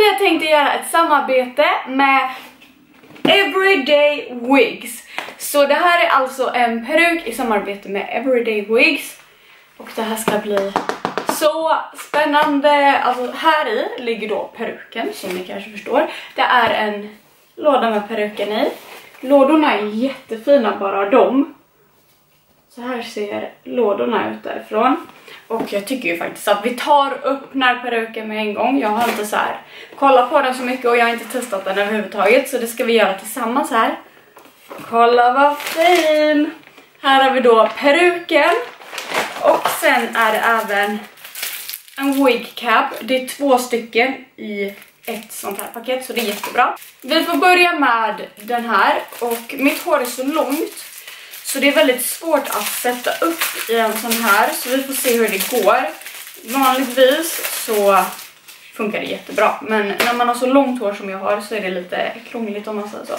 jag tänkte göra ett samarbete med Everyday Wigs. Så det här är alltså en peruk i samarbete med Everyday Wigs. Och det här ska bli så spännande. Alltså här i ligger då peruken, som ni kanske förstår. Det är en låda med peruken i. Lådorna är jättefina, bara de. Så här ser lådorna ut därifrån. Och jag tycker ju faktiskt att vi tar och öppnar peruken med en gång. Jag har inte så här kollat på den så mycket och jag har inte testat den överhuvudtaget. Så det ska vi göra tillsammans här. Kolla vad fin! Här har vi då peruken. Och sen är det även en wig cap. Det är 2 stycken i ett sånt här paket, så det är jättebra. Vi får börja med den här. Och mitt hår är så långt, så det är väldigt svårt att sätta upp i en sån här. Så vi får se hur det går. Vanligtvis så funkar det jättebra. Men när man har så långt hår som jag har så är det lite krångligt om man säger så.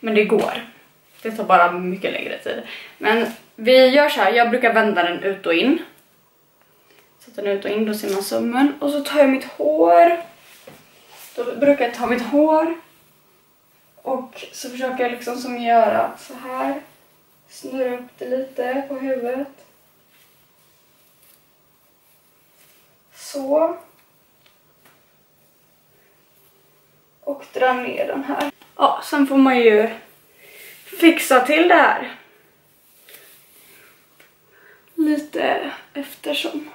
Men det går. Det tar bara mycket längre tid. Men vi gör så här. Jag brukar vända den ut och in. Sätta den ut och in, då ser man sömmen. Och så tar jag mitt hår. Då brukar jag ta mitt hår. Och så försöker jag liksom som göra så här. Snurra upp det lite på huvudet. Så. Och dra ner den här. Ja, sen får man ju fixa till det här. Lite eftersom.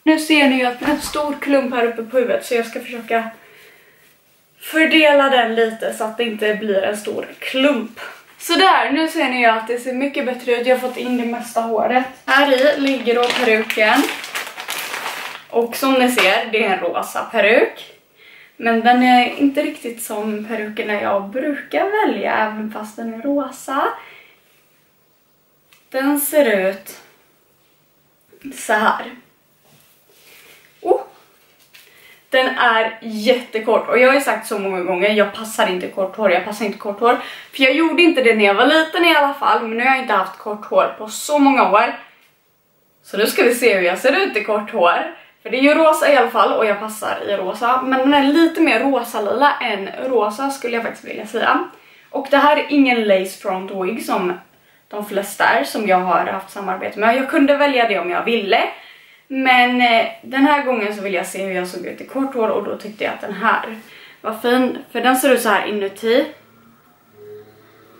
Nu ser ni ju att det är en stor klump här uppe på huvudet, så jag ska försöka fördela den lite så att det inte blir en stor klump. Så där, nu ser ni ju att det ser mycket bättre ut. Jag har fått in det mesta håret. Här i ligger då peruken. Och som ni ser, det är en rosa peruk. Men den är inte riktigt som perukerna jag brukar välja, även fast den är rosa. Den ser ut så här. Den är jättekort och jag har ju sagt så många gånger, jag passar inte kort hår, För jag gjorde inte det när jag var liten i alla fall, men nu har jag inte haft kort hår på så många år. Så nu ska vi se hur jag ser ut i kort hår. För det är ju rosa i alla fall och jag passar i rosa. Men den är lite mer rosa-lila än rosa skulle jag faktiskt vilja säga. Och det här är ingen lace front wig som de flesta är som jag har haft samarbete med. Jag kunde välja det om jag ville. Men den här gången så vill jag se hur jag såg ut i kort hår och då tyckte jag att den här var fin. För den ser ut så här inuti.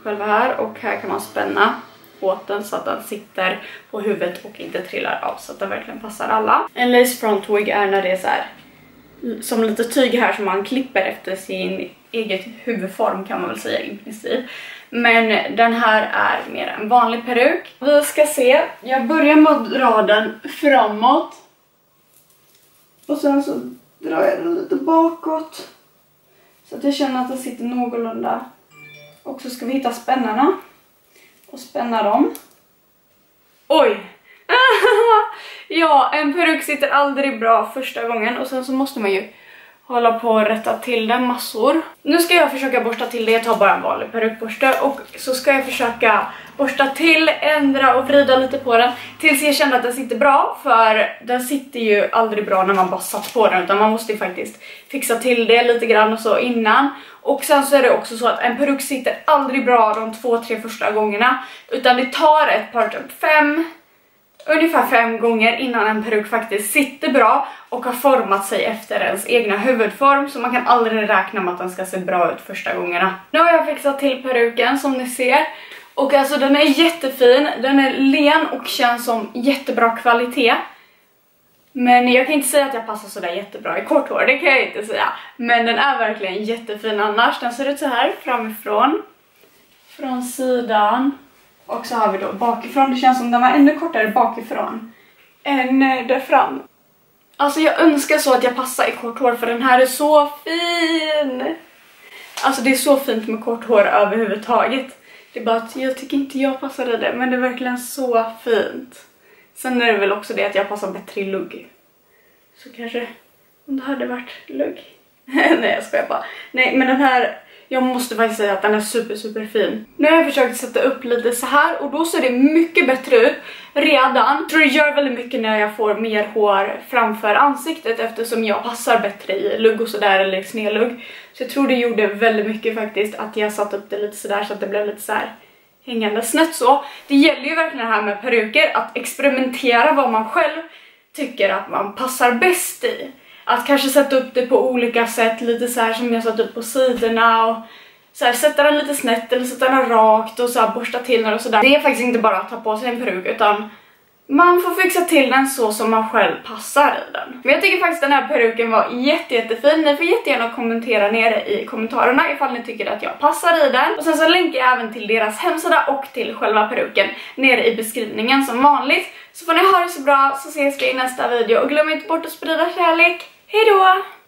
Själva här, och här kan man spänna åt den så att den sitter på huvudet och inte trillar av, så att den verkligen passar alla. En lace front wig är när det är så här som lite tyg här som man klipper efter sin eget huvudform, kan man väl säga i princip. Men den här är mer en vanlig peruk. Vi ska se. Jag börjar med att dra den framåt. Och sen så drar jag den lite bakåt. Så att jag känner att den sitter någorlunda. Och så ska vi hitta spännarna. Och spänna dem. Oj! Ja, en peruk sitter aldrig bra första gången. Och sen så måste man ju hålla på och rätta till den massor. Nu ska jag försöka borsta till det. Jag tar bara en vanlig perukborste. Och så ska jag försöka borsta till, ändra och vrida lite på den. Tills jag känner att den sitter bra. För den sitter ju aldrig bra när man bara satt på den. Utan man måste ju faktiskt fixa till det lite grann och så innan. Och sen så är det också så att en peruk sitter aldrig bra de 2-3 första gångerna. Utan det tar ett par ungefär 5 gånger innan en peruk faktiskt sitter bra och har format sig efter ens egna huvudform. Så man kan aldrig räkna med att den ska se bra ut första gångerna. Nu har jag fixat till peruken som ni ser. Och alltså den är jättefin. Den är len och känns som jättebra kvalitet. Men jag kan inte säga att jag passar sådär jättebra i kort hår, det kan jag inte säga. Men den är verkligen jättefin annars. Den ser ut så här framifrån. Från sidan. Och så har vi då bakifrån. Det känns som den var ännu kortare bakifrån än där fram. Alltså jag önskar så att jag passar i kort hår, för den här är så fin. Alltså det är så fint med kort hår överhuvudtaget. Det är bara att jag tycker inte jag passar i det, men det är verkligen så fint. Sen är det väl också det att jag passar bättre i lugg. Så kanske om det hade varit lugg. Nej, jag skojar bara. Nej, men den här, Jag måste faktiskt säga att den är super fin. Nu har jag försökt sätta upp lite så här och då ser det mycket bättre ut redan. Jag tror det gör väldigt mycket när jag får mer hår framför ansiktet eftersom jag passar bättre i lugg och sådär eller snedlugg. Så jag tror det gjorde väldigt mycket faktiskt att jag satt upp det lite sådär så att det blev lite så här hängande snett så. Det gäller ju verkligen det här med peruker att experimentera vad man själv tycker att man passar bäst i. Att kanske sätta upp det på olika sätt, lite så här som jag satt upp på sidorna och så här, sätta den lite snett eller sätta den rakt och så här, borsta till den och sådär. Det är faktiskt inte bara att ta på sig en peruk utan man får fixa till den så som man själv passar i den. Men jag tycker faktiskt den här peruken var jättefin. Ni får jättegärna kommentera nere i kommentarerna ifall ni tycker att jag passar i den. Och sen så länkar jag även till deras hemsida och till själva peruken nere i beskrivningen som vanligt. Så får ni ha det så bra så ses vi i nästa video och glöm inte bort att sprida kärlek. Hej då!